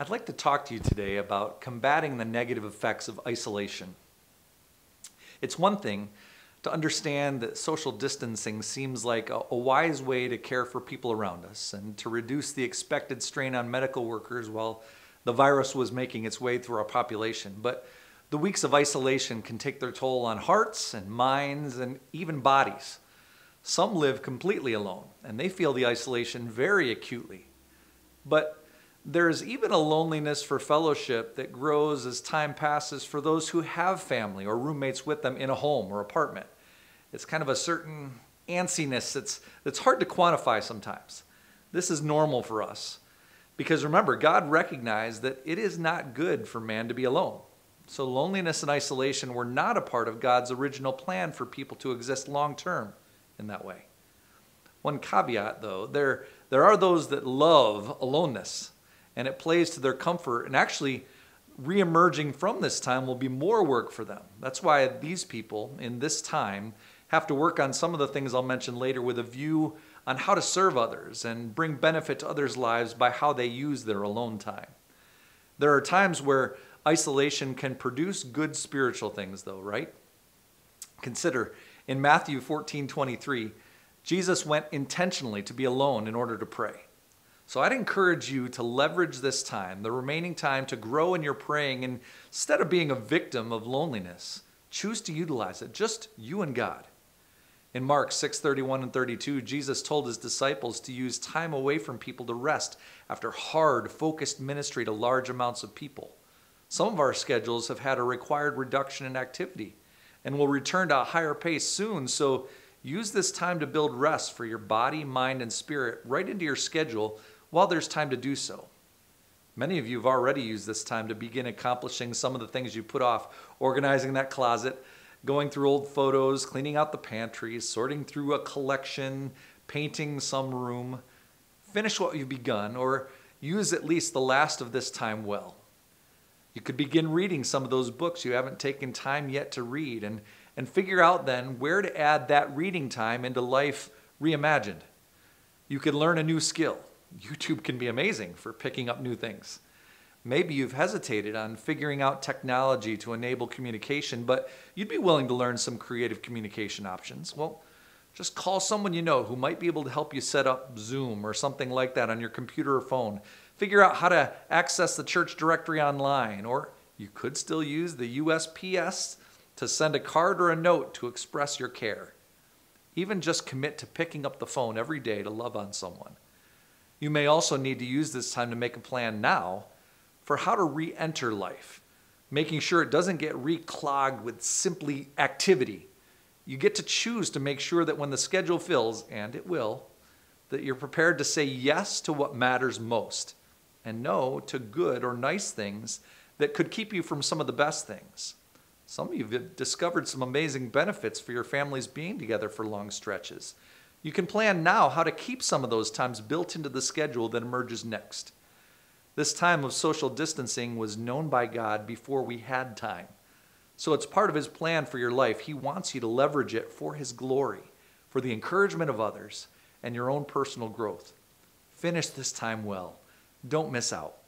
I'd like to talk to you today about combating the negative effects of isolation. It's one thing to understand that social distancing seems like a wise way to care for people around us and to reduce the expected strain on medical workers while the virus was making its way through our population. But the weeks of isolation can take their toll on hearts and minds and even bodies. Some live completely alone, and they feel the isolation very acutely. But there's even a loneliness for fellowship that grows as time passes for those who have family or roommates with them in a home or apartment. It's kind of a certain antsiness that's hard to quantify sometimes. This is normal for us because remember, God recognized that it is not good for man to be alone. So loneliness and isolation were not a part of God's original plan for people to exist long term in that way. One caveat though, there are those that love aloneness, and it plays to their comfort, and actually re-emerging from this time will be more work for them. That's why these people in this time have to work on some of the things I'll mention later with a view on how to serve others and bring benefit to others' lives by how they use their alone time. There are times where isolation can produce good spiritual things though, right? Consider in Matthew 14:23, Jesus went intentionally to be alone in order to pray. So I'd encourage you to leverage this time, the remaining time, to grow in your praying. And instead of being a victim of loneliness, choose to utilize it, just you and God. In Mark 6:31 and 32, Jesus told his disciples to use time away from people to rest after hard, focused ministry to large amounts of people. Some of our schedules have had a required reduction in activity and will return to a higher pace soon, so use this time to build rest for your body, mind, and spirit right into your schedule while there's time to do so. Many of you have already used this time to begin accomplishing some of the things you put off, organizing that closet, going through old photos, cleaning out the pantry, sorting through a collection, painting some room. Finish what you've begun, or use at least the last of this time well. You could begin reading some of those books you haven't taken time yet to read, and figure out then where to add that reading time into life reimagined. You could learn a new skill. YouTube can be amazing for picking up new things. Maybe you've hesitated on figuring out technology to enable communication, but you'd be willing to learn some creative communication options. Well, just call someone you know who might be able to help you set up Zoom or something like that on your computer or phone. Figure out how to access the church directory online, or you could still use the USPS to send a card or a note to express your care. Even just commit to picking up the phone every day to love on someone. You may also need to use this time to make a plan now for how to re-enter life, making sure it doesn't get reclogged with simply activity. You get to choose to make sure that when the schedule fills, and it will, that you're prepared to say yes to what matters most and no to good or nice things that could keep you from some of the best things. Some of you have discovered some amazing benefits for your families being together for long stretches. You can plan now how to keep some of those times built into the schedule that emerges next. This time of social distancing was known by God before we had time. So it's part of his plan for your life. He wants you to leverage it for his glory, for the encouragement of others, and your own personal growth. Finish this time well. Don't miss out.